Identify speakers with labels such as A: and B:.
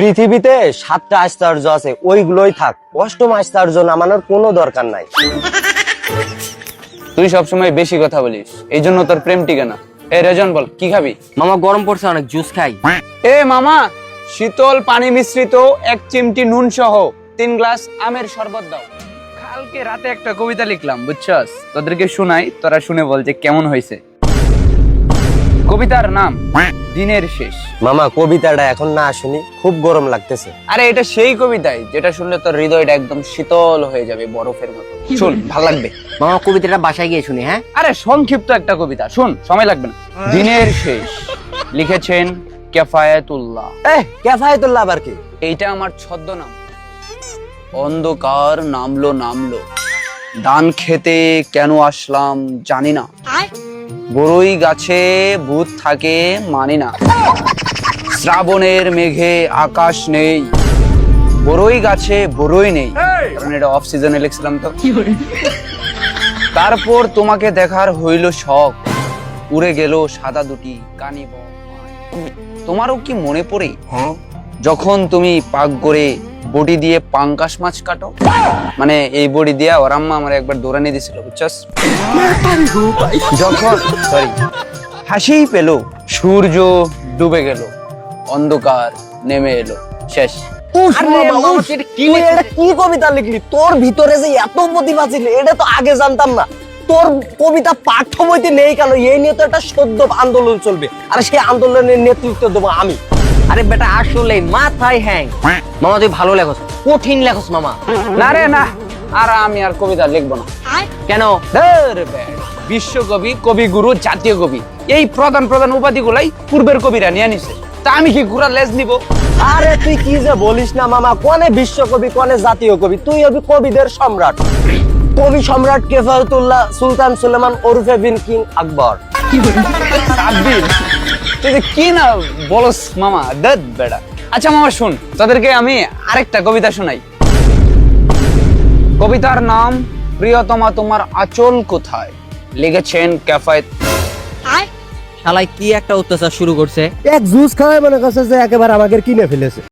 A: পৃথিবীতে 7টা আশ্চর্য আছে, ওইগুলোই থাক। 8ম আশ্চর্য নামানোর কোনো দরকার নাই।
B: তুই সবসময় বেশি কথা বলিস, এই জন্য তোর প্রেম টিকে না। রেজন বল, কি খাবি?
C: মামা গরম পড়ছে অনেক, জুস খাই।
B: মামা, শীতল পানি মিশ্রিত 1 চিমটি নুন সহ 3 গ্লাস আমের শরবত দাও। কালকে রাতে একটা কবিতা লিখলাম, বুঝছস? তোদেরকে শোনাই, তোরা শুনে বল যে কেমন হয়েছে। কবিতার নাম দিনের শেষ।
A: মামা কবিতাটা এখন না শুনি, খুব গরম লাগতেছে।
B: আরে এটা সেই কবিতাই যেটা শুনলে তোর হৃদয়টা একদম শীতল হয়ে যাবে, বরফের মতো। শুন, ভালো লাগবে।
C: মামা কবিতাটা বাসায় গিয়ে শুনি। হ্যাঁ,
B: আরে সংক্ষিপ্ত একটা কবিতা, শুন, সময় লাগবে না। দিনের শেষ, লিখেছেন কেফায়েতুল্লাহ।
A: কেফায়েতুল্লাহ আবার কি?
B: এইটা আমার ছদ্মনাম। অন্ধকার নামলো নামলো, ধান খেতে কেন আসলাম জানি না, বড়ই গাছে ভূত থাকে মানি না, শ্রাবণের মেঘে আকাশ নেই, বড়ই গাছে বড়ই নেই, কারণ এটা অফ সিজনে লিখছিলাম তো। তারপর তোমাকে দেখার হইল শখ, উড়ে গেল সাদা দুটি কানি বক। তোমারও কি মনে পড়ে যখন তুমি পাক করে বডি দিয়ে পাঙ্কাশ মাছ কাটো? মানে এই বডি দিয়া ওর আম্মা আমার একবার দৌড়ানি দিছিল, বুঝছস? যখন হাসিই পেল, সূর্য ডুবে গেল, অন্ধকার নেমে এলো, শেষ।
A: কি কবিতা লিখলি? তোর ভিতরে যে এত প্রতিভা ছিল, এটা তো আগে জানতাম না। তোর কবিতা পাঠ্য বইতে নেই কেন? এই নিয়ে তো একটা সদ্য আন্দোলন চলবে, আর সেই আন্দোলনের নেতৃত্ব দেবো আমি।
C: আরে বেটা আসলে মাথায় হ্যাং। মামা তুই ভালো লেখস, কঠিন লেখস মামা।
B: না রে না, আর আমি আর কবিতা লিখবো না।
C: কেন?
B: বিশ্বকবি, কবিগুরু, জাতীয় কবি, এই প্রধান প্রধান উপাধিগুলাই পূর্বের কবিরা নিয়ে নিছে, তা আমি কি ঘুরা লেজ নিব?
A: আরে তুই কি যে বলিস না মামা, কোনে বিশ্বকবি কোনে জাতীয় কবি? তুই হবি কবিদের সম্রাট, কবি সম্রাট কেফায়েতুল্লাহ সুলতান সুলেমান ওরফে বিন কিং আকবর।
B: সাব্বির, তুই যে কি না বলস মামা, দেদ বেড়া। আচ্ছা মামা শুন, তোদেরকে আমি আরেকটা কবিতা শোনাই। কবিতার নাম প্রিয়তমা তোমার আঁচল কোথায়, লিখেছেন কেফায়েত।
C: শালাই কি একটা অত্যাচার শুরু করছে।
A: এক জুস খাওয়াই মনে করছে যে একেবারে আমাকে কিনে ফেলেছে।